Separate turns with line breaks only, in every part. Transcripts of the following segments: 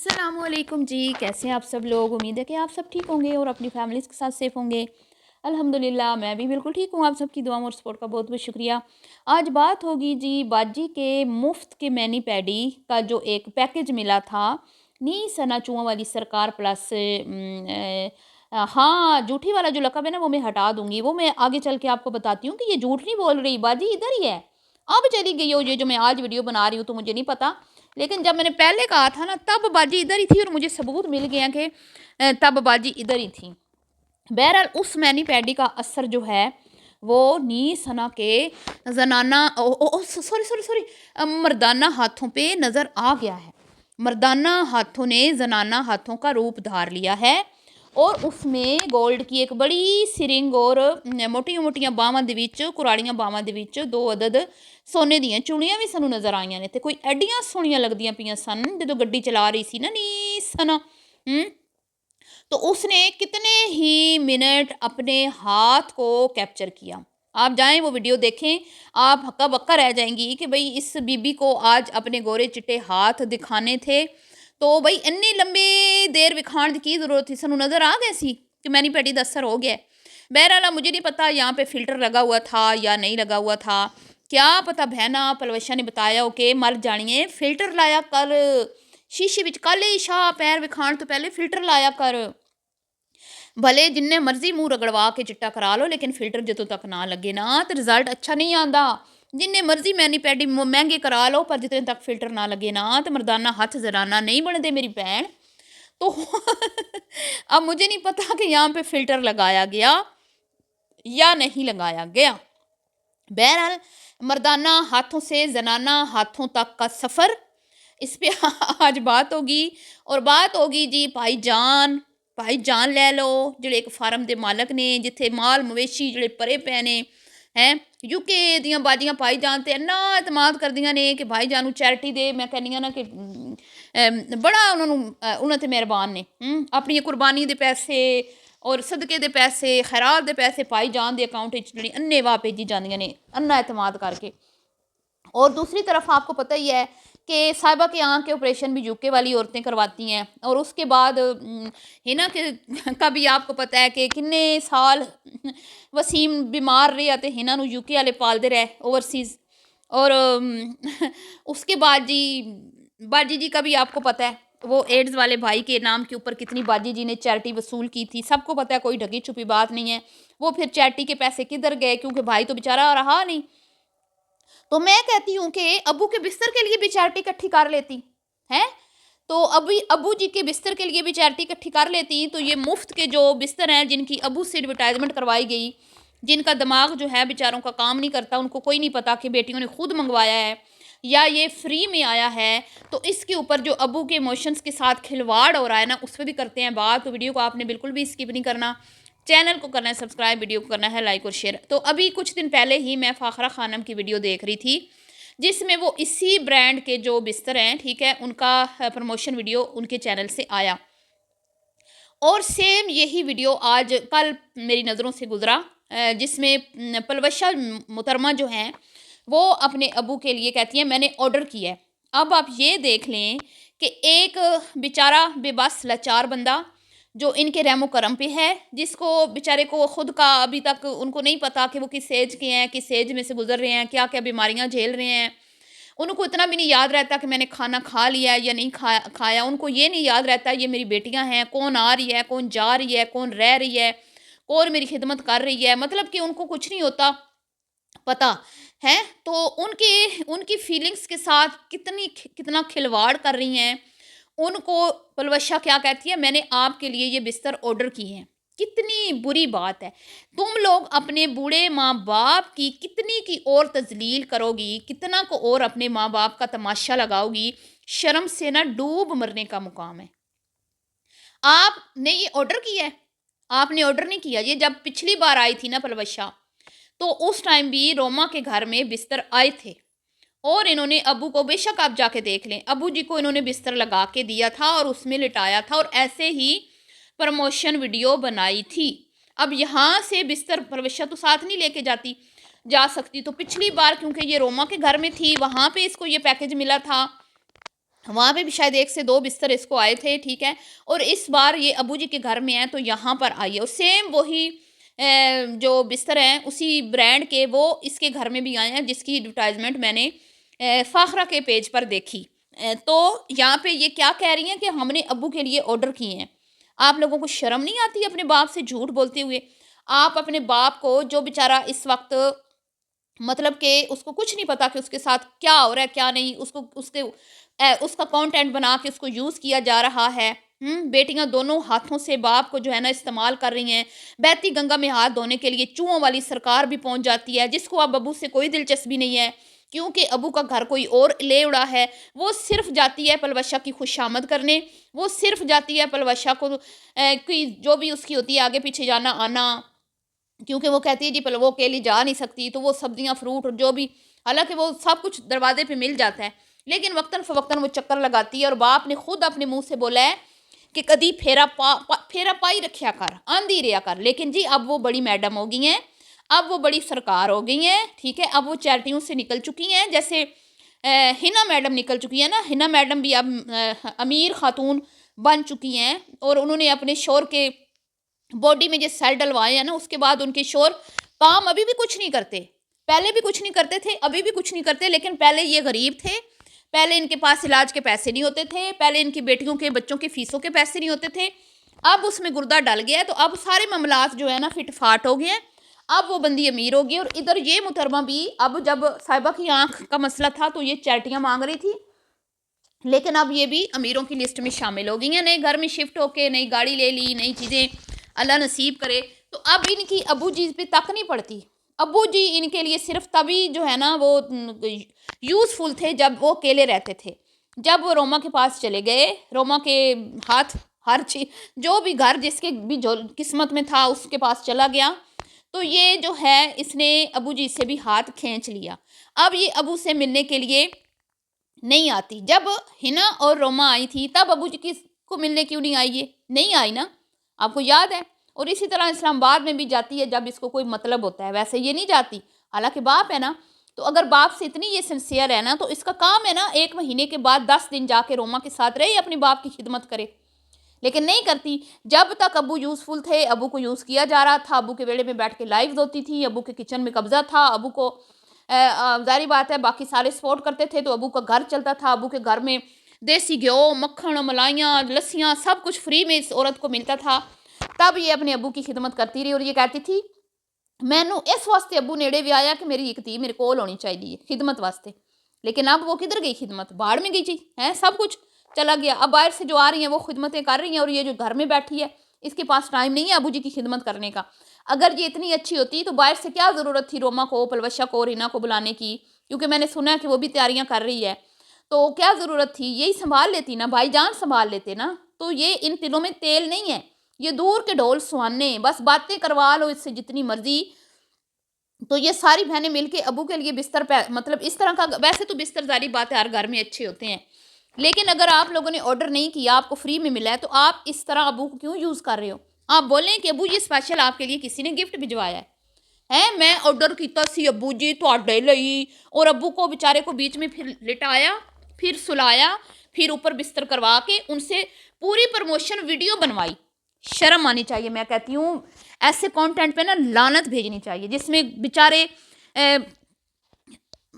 अस्सलामुअलैकुम जी, कैसे हैं आप सब लोग। उम्मीद है कि आप सब ठीक होंगे और अपनी फैमिलीज़ के साथ सेफ़ होंगे। अल्हम्दुलिल्लाह मैं भी बिल्कुल ठीक हूँ। आप सबकी दुआ और सपोर्ट का बहुत बहुत शुक्रिया। आज बात होगी जी बाजी के मुफ्त के मैनी पैडी का जो एक पैकेज मिला था नी सना चुआ वाली सरकार प्लस। हाँ, जूठी वाला जो लकब है ना वो मैं हटा दूंगी, वो मैं आगे चल के आपको बताती हूँ कि ये झूठ नहीं बोल रही, बाजी इधर ही है। अब चली गई हो ये जो मैं आज वीडियो बना रही हूँ तो मुझे नहीं पता, लेकिन जब मैंने पहले कहा था ना तब बाजी इधर ही थी और मुझे सबूत मिल गया कि तब बाजी इधर ही थी। बहरहाल उस मैनी पैडी का असर जो है वो नी सना के जनाना सॉरी सॉरी सॉरी मर्दाना हाथों पे नज़र आ गया है। मर्दाना हाथों ने जनाना हाथों का रूप धार लिया है और उसमें गोल्ड की एक बड़ी सिरिंग और मोटिया मोटिया बावां दे विच कुराड़ियां बावां दे विच 2 अदद सोने दियां चूड़ियां भी सानू नज़र आईयां ने ते कोई एडियां सोहणियां लगदियां पियां सन जदों गड्डी चला रही सी ना नी सना। तो उसने कितने ही मिनट अपने हाथ को कैप्चर किया। आप जाएं वो वीडियो देखें, आप हक्का बक्का रह जाएंगी कि भाई इस बीबी को आज अपने गोरे चिट्टे हाथ दिखाने थे तो भाई इन्नी लंबी देर विखाण की जरूरत थी। सानू नज़र आ गया सी कि मैनी पैडी दा असर हो गया। बहरहाल मुझे नहीं पता यहाँ पे फिल्टर लगा हुआ था या नहीं लगा हुआ था, क्या पता बहना पलवशा ने बताया हो कि मर जानिए फिल्टर लाया कर, शीशे विच काले शाह पैर विखाण तो पहले फिल्टर लाया कर। भले जिन्ने मर्जी मुँह रगड़वा के चिट्टा करा लो लेकिन फिल्टर जदों तक ना लगे ना तो रिजल्ट अच्छा नहीं आता। जिन्ने मर्जी मैनी पैडी महंगे करा लो पर जितने तक फिल्टर ना लगे ना तो मर्दाना हथ जराना नहीं बनते मेरी भैन। तो अब मुझे नहीं पता कि यहाँ पे फिल्टर लगाया गया या नहीं लगाया गया। बहरहाल मर्दाना हाथों से जनाना हाथों तक का सफ़र, इस पे आज बात होगी। और बात होगी जी भाई जान लै लो जिहड़े एक फार्म के मालक ने जिथे माल मवेशी जिहड़े परे पे ने हैं यूके दियां बाजियां पाई जान ते इन्ना एतमाद करदियां ने कि भाई जान चैरिटी दे, मैं कहनी ना कि बड़ा उन्होंने ते मेहरबान ने अपनी कुर्बानी के पैसे और सदके के पैसे खैरात के पैसे पाई जान दे अकाउंट जी अन्ने वाह भेजी जांदियां ने अन्ना एतमाद करके। और दूसरी तरफ आपको पता ही है कि साहिबा के आँख के ऑपरेशन भी यूके वाली औरतें करवाती हैं और उसके बाद है ना कि कभी आपको पता है कि किन्ने साल वसीम बीमार रहे तो हिना नू यूके वाले पालते रहे ओवरसीज़। और उसके बाद जी बाजी जी का भी आपको पता है वो एड्स वाले भाई के नाम के ऊपर कितनी बाजी जी ने चैरिटी वसूल की थी, सबको पता है, कोई ढकी छुपी बात नहीं है। वो फिर चैरिटी के पैसे किधर गए क्योंकि भाई तो बेचारा रहा नहीं। तो मैं कहती हूँ कि अबू के बिस्तर के लिए भी चैरिटी इकट्ठी कर लेती हैं, तो अभी अबू जी के बिस्तर के लिए भी चैरिटी इकट्ठी कर लेती तो ये मुफ्त के जो बिस्तर हैं जिनकी अबू से एडवर्टाइजमेंट करवाई गई, जिनका दिमाग जो है बेचारों का काम नहीं करता, उनको कोई नहीं पता कि बेटियों ने खुद मंगवाया है या ये फ्री में आया है, तो इसके ऊपर जो अबू के इमोशंस के साथ खिलवाड़ हो रहा है ना उस पर भी करते हैं बात। तो वीडियो को आपने बिल्कुल भी स्किप नहीं करना, चैनल को करना है सब्सक्राइब, वीडियो को करना है लाइक और शेयर। तो अभी कुछ दिन पहले ही मैं फ़ाखरा खानम की वीडियो देख रही थी जिसमें वो इसी ब्रांड के जो बिस्तर हैं ठीक है उनका प्रमोशन वीडियो उनके चैनल से आया और सेम यही वीडियो आज कल मेरी नज़रों से गुजरा जिसमें पलवशा मुहतरमा जो हैं वो अपने अबू के लिए कहती हैं मैंने ऑर्डर किया है। अब आप ये देख लें कि एक बेचारा बेबस लाचार बंदा जो इनके रहमो करम पे है, जिसको बेचारे को खुद का अभी तक उनको नहीं पता कि वो किस एज के हैं, किस एज में से गुजर रहे हैं, क्या क्या बीमारियां झेल रहे हैं। उनको इतना भी नहीं याद रहता कि मैंने खाना खा लिया या नहीं खाया। उनको ये नहीं याद रहता ये मेरी बेटियां हैं, कौन आ रही है, कौन जा रही है, कौन रह रही है, कौन मेरी खिदमत कर रही है, मतलब कि उनको कुछ नहीं होता पता है। तो उनकी उनकी फीलिंग्स के साथ कितना खिलवाड़ कर रही हैं। उनको पलवशा क्या कहती है मैंने आपके लिए ये बिस्तर ऑर्डर किए हैं। कितनी बुरी बात है, तुम लोग अपने बूढ़े माँ बाप की कितनी की और तजलील करोगी, कितना को और अपने माँ बाप का तमाशा लगाओगी। शर्म से ना डूब मरने का मुकाम है। आपने ये ऑर्डर किया है, आपने ऑर्डर नहीं किया। ये जब पिछली बार आई थी ना पलवशा तो उस टाइम भी रोमा के घर में बिस्तर आए थे और इन्होंने अबू को, बेशक आप जाके देख लें, अबू जी को इन्होंने बिस्तर लगा के दिया था और उसमें लिटाया था और ऐसे ही प्रमोशन वीडियो बनाई थी। अब यहाँ से बिस्तर परवशा तो साथ नहीं लेके जा सकती, तो पिछली बार क्योंकि ये रोमा के घर में थी वहाँ पे इसको ये पैकेज मिला था वहाँ पे भी शायद 1 से 2 बिस्तर इसको आए थे, ठीक है। और इस बार ये अबू जी के घर में है तो यहाँ पर आई है, और सेम वही जो बिस्तर हैं उसी ब्रांड के वो इसके घर में भी आए हैं, जिसकी एडवर्टाइजमेंट मैंने फाखरा के पेज पर देखी। तो यहाँ पे ये क्या कह रही हैं कि हमने अब्बू के लिए ऑर्डर किए हैं। आप लोगों को शर्म नहीं आती अपने बाप से झूठ बोलते हुए? आप अपने बाप को, जो बेचारा इस वक्त मतलब कि उसको कुछ नहीं पता कि उसके साथ क्या हो रहा है क्या नहीं, उसको उसका कंटेंट बना के उसको यूज़ किया जा रहा है। बेटियां दोनों हाथों से बाप को जो है ना इस्तेमाल कर रही हैं। बहती गंगा में हाथ धोने के लिए चूहों वाली सरकार भी पहुंच जाती है, जिसको अब अबू से कोई दिलचस्पी नहीं है, क्योंकि अबू का घर कोई और ले उड़ा है। वो सिर्फ जाती है पलवशा की खुशामद करने, वो सिर्फ जाती है पलवशा को की जो भी उसकी होती है आगे पीछे जाना आना, क्योंकि वो कहती है जी वो अकेली जा नहीं सकती, तो वो सब्जियां फ्रूट और जो भी, हालांकि वो सब कुछ दरवाजे पे मिल जाता है, लेकिन वक्तन फ़वक्तन वो चक्कर लगाती है। और बाप ने खुद अपने मुंह से बोला है कि कदी फेरा पाई रखा कर, आंधी रिया कर। लेकिन जी अब वो बड़ी मैडम हो गई हैं, अब वो बड़ी सरकार हो गई हैं, ठीक है। अब वो चैरिटियों से निकल चुकी हैं, जैसे हिना मैडम निकल चुकी है ना। हिना मैडम भी अब अमीर खातून बन चुकी हैं, और उन्होंने अपने शोर के बॉडी में जो सेल डलवाए हैं ना, उसके बाद उनके शोर काम अभी भी कुछ नहीं करते। पहले भी कुछ नहीं करते थे, अभी भी कुछ नहीं करते, लेकिन पहले ये गरीब थे, पहले इनके पास इलाज के पैसे नहीं होते थे, पहले इनकी बेटियों के बच्चों के फीसों के पैसे नहीं होते थे। अब उसमें गुर्दा डल गया है, तो अब सारे मामलात जो है ना फिट फाट हो गए हैं। अब वो बंदी अमीर हो गई, और इधर ये मुहतरमा भी, अब जब साहिबा की आंख का मसला था तो ये चैरिटियाँ मांग रही थी, लेकिन अब ये भी अमीरों की लिस्ट में शामिल हो गई हैं। नए घर में शिफ्ट होके नई गाड़ी ले ली, नई चीज़ें अल्लाह नसीब करे। तो अब इनकी अबू जी पे तक नहीं पड़ती। अबू जी इनके लिए सिर्फ तभी जो है ना वो यूज़फुल थे जब वो अकेले रहते थे। जब वो रोमा के पास चले गए, रोमा के हाथ हर चीज जो भी घर जिसके भी जो किस्मत में था उसके पास चला गया, तो ये जो है इसने अबू जी से भी हाथ खींच लिया। अब ये अबू से मिलने के लिए नहीं आती। जब हिना और रोमा आई थी तब अबू जी को मिलने क्यों नहीं आई? ये नहीं आई ना, आपको याद है। और इसी तरह इस्लामाबाद में भी जाती है जब इसको कोई मतलब होता है, वैसे ये नहीं जाती, हालांकि बाप है ना। तो अगर बाप से इतनी ये सिंसियर है ना, तो इसका काम है ना 1 महीने के बाद 10 दिन जाके रोमा के साथ रहे, अपने बाप की खिदमत करे, लेकिन नहीं करती। जब तक अबू यूज़फुल थे, अबू को यूज़ किया जा रहा था, अबू के वेड़े में बैठ के लाइव होती थी, अबू के किचन में कब्जा था, अबू को ज़ाहिर बात है बाकी सारे सपोर्ट करते थे, तो अबू का घर चलता था। अबू के घर में देसी घ्यो, मक्खन, मलाइयाँ, लस्सियाँ सब कुछ फ्री में इस औरत को मिलता था। तब ये अपने अबू की खिदमत करती रही, और ये कहती थी मैनू इस वास्ते अबू नेड़े भी आया कि मेरी एक धी मेरे कोल होनी चाहिए खिदमत वास्ते। लेकिन अब वो किधर गई खिदमत? बाहर में गई जी है, सब कुछ चला गया। अब बाहर से जो आ रही हैं वो खिदमतें कर रही हैं, और ये जो घर में बैठी है इसके पास टाइम नहीं है अबू जी की खिदमत करने का। अगर ये इतनी अच्छी होती तो बाहर से क्या ज़रूरत थी रोमा को, पलवशा को, रीना को बुलाने की, क्योंकि मैंने सुना है कि वो भी तैयारियां कर रही है। तो क्या ज़रूरत थी? यही संभाल लेती ना, भाईजान संभाल लेते ना। तो ये इन तिलों में तेल नहीं है, ये दूर के ढोल सुहाने, बस बातें करवा लो इससे जितनी मर्जी। तो ये सारी बहनें मिलके अबू के लिए बिस्तर पे, मतलब इस तरह का, वैसे तो बिस्तर जारी बात है हर घर में अच्छे होते हैं, लेकिन अगर आप लोगों ने ऑर्डर नहीं किया, आपको फ्री में मिला है, तो आप इस तरह अबू को क्यों यूज़ कर रहे हो? आप बोलें कि अबू ये स्पेशल आपके लिए किसी ने गिफ्ट भिजवाया है, मैं ऑर्डर किया सी अबू जी तुहाडे लई, और अबू को बेचारे को बीच में फिर लिटाया, फिर सुलाया, फिर ऊपर बिस्तर करवा के उनसे पूरी प्रमोशन वीडियो बनवाई। शर्म आनी चाहिए। मैं कहती हूँ ऐसे कंटेंट पे ना लानत भेजनी चाहिए, जिसमें बेचारे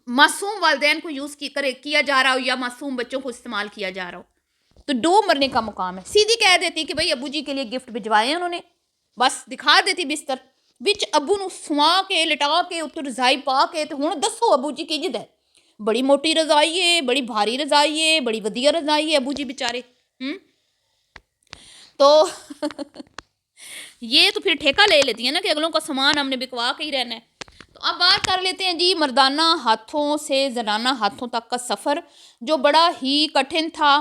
मासूम वालदैन को यूज़ किया जा रहा हो, या मासूम बच्चों को इस्तेमाल किया जा रहा हो, तो डूब मरने का मुकाम है। सीधी कह देती कि भाई अबू जी के लिए गिफ्ट भिजवाए हैं उन्होंने, बस दिखा देती बिस्तर विच अबू ਨੂੰ सुआ के लिटा के उत्ते रजाई पा के, तो हुण दसो अबू जी की जिद है, बड़ी मोटी रजाई है, बड़ी भारी रजाई है, बड़ी वधिया रजाई है अबू जी बेचारे। तो ये तो फिर ठेका ले लेती है ना कि अगलों का सामान हमने बिकवा के ही रहना है। तो अब बात कर लेते हैं जी मर्दाना हाथों से जनाना हाथों तक का सफ़र, जो बड़ा ही कठिन था,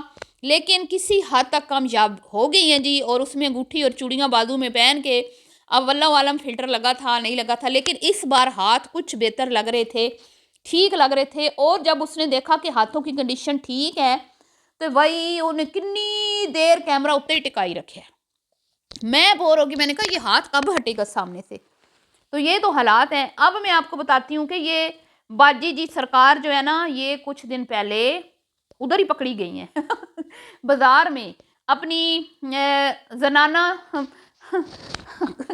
लेकिन किसी हद तक कामयाब हो गई हैं जी। और उसमें अंगूठी और चूड़ियाँ बाजू में पहन के, अब वल्लाह आलम फिल्टर लगा था नहीं लगा था, लेकिन इस बार हाथ कुछ बेहतर लग रहे थे, ठीक लग रहे थे। और जब उसने देखा कि हाथों की कंडीशन ठीक है, तो वही उन्हें कितनी देर कैमरा उत्ते ही टिकाई रखे। मैं बोर होगी, मैंने कहा ये हाथ कब हटेगा सामने से। तो ये तो हालात हैं। अब मैं आपको बताती हूँ कि ये बाजी जी सरकार जो है ना, ये कुछ दिन पहले ادھر ہی پکڑی گئی ہیں بازار میں اپنی زنانہ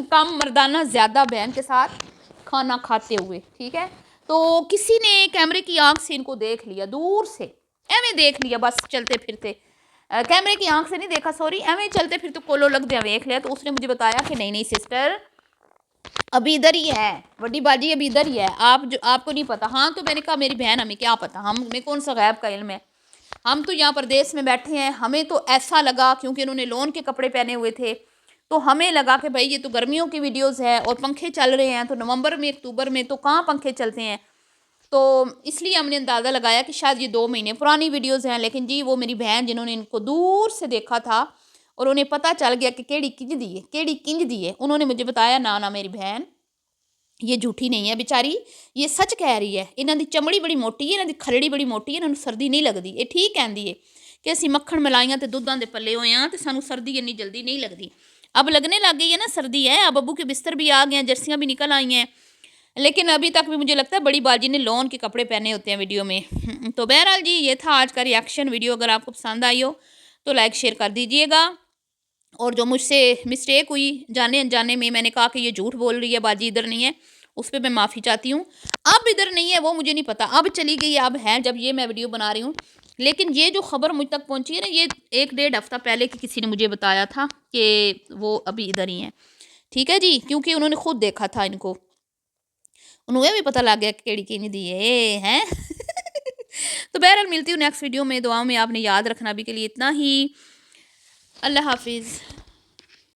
کم مردانہ زیادہ بہن کے ساتھ کھانا کھاتے ہوئے، ٹھیک ہے. تو کسی نے کیمرے کی آنکھ سے ان کو دیکھ لیا، دور سے ایویں دیکھ لیا، بس چلتے پھرتے، کیمرے کی آنکھ سے نہیں دیکھا، سوری، ایویں چلتے پھرتے کولو لگ دیا دیکھ لیا. تو اس نے مجھے بتایا کہ نہیں سسٹر ابھی ادھر ہی ہے، بڑی باجی ابھی ادھر ہی ہے، آپ کو نہیں پتا. ہاں تو میں نے کہا میری بہن ہمیں کیا پتا، ہمیں کون سا غیب کا علم ہے، ہم تو یہاں پردیس میں بیٹھے ہیں. ہمیں تو ایسا لگا کیونکہ انہوں نے لون کے کپڑے پہنے ہوئے تھے، تو ہمیں لگا کہ بھائی یہ تو گرمیوں کی ویڈیوز ہے اور پنکھے چل رہے ہیں، تو نومبر میں اکتوبر میں تو کہاں پنکھے چلتے ہیں، تو اس لیے ہم نے اندازہ لگایا کہ شاید یہ 2 مہینے پرانی ویڈیوز ہیں. لیکن جی وہ میری بہن جنہوں نے ان کو دور سے دیکھا تھا اور انہیں پتہ چل گیا کہ کیڑی کنج دی ہے، انہوں نے مجھے بتایا نا میری بہن یہ جھوٹی نہیں ہے بیچاری، یہ سچ کہہ رہی ہے، انہاں دی چمڑی بڑی موٹی ہے، انہاں دی کھرڑی بڑی موٹی ہے، انہاں نوں سردی نہیں لگدی. یہ ٹھیک کہندی ہے کہ اسی مکھن ملائیاں تے دودھاں دے پلے ہوئے ہاں تے سانوں سردی اتنی جلدی نہیں لگدی. اب لگنے لگ گئی ہے نا سردی ہے، اب ابو کے بستر بھی آ گئے ہیں، جرسیاں بھی نکل آئی ہیں، لیکن ابھی تک بھی مجھے لگتا ہے بڑی باجی نے لون کے کپڑے پہنے ہوتے ہیں ویڈیو میں. تو بہرحال جی یہ تھا آج کا ریاکشن ویڈیو. اگر آپ کو پسند آئی ہو تو لائک شیئر کر دیجئے گا. اور جو مجھ سے مسٹیک ہوئی جانے انجانے میں نے کہا کہ یہ جھوٹ بول رہی ہے باجی ادھر نہیں ہے، اس پہ میں معافی چاہتی ہوں. اب ادھر نہیں ہے وہ مجھے نہیں پتا، اب چلی گئی ہے، اب ہے جب یہ میں ویڈیو بنا رہی ہوں. لیکن یہ جو خبر مجھ تک پہنچی ہے نا، یہ 1-1.5 ہفتہ پہلے کسی نے مجھے بتایا تھا کہ وہ ابھی ادھر ہی ہیں. ٹھیک ہے جی، کیونکہ انہوں نے خود دیکھا تھا ان کو، انہوں بھی پتہ لگ گیا کہ کیڑی کی نہیں دی ہے ہیں. تو بہرحال ملتی ہوں نیکسٹ ویڈیو میں. دعاؤں میں آپ نے یاد رکھنا ابھی کے لیے اتنا ہی. اللہ حافظ.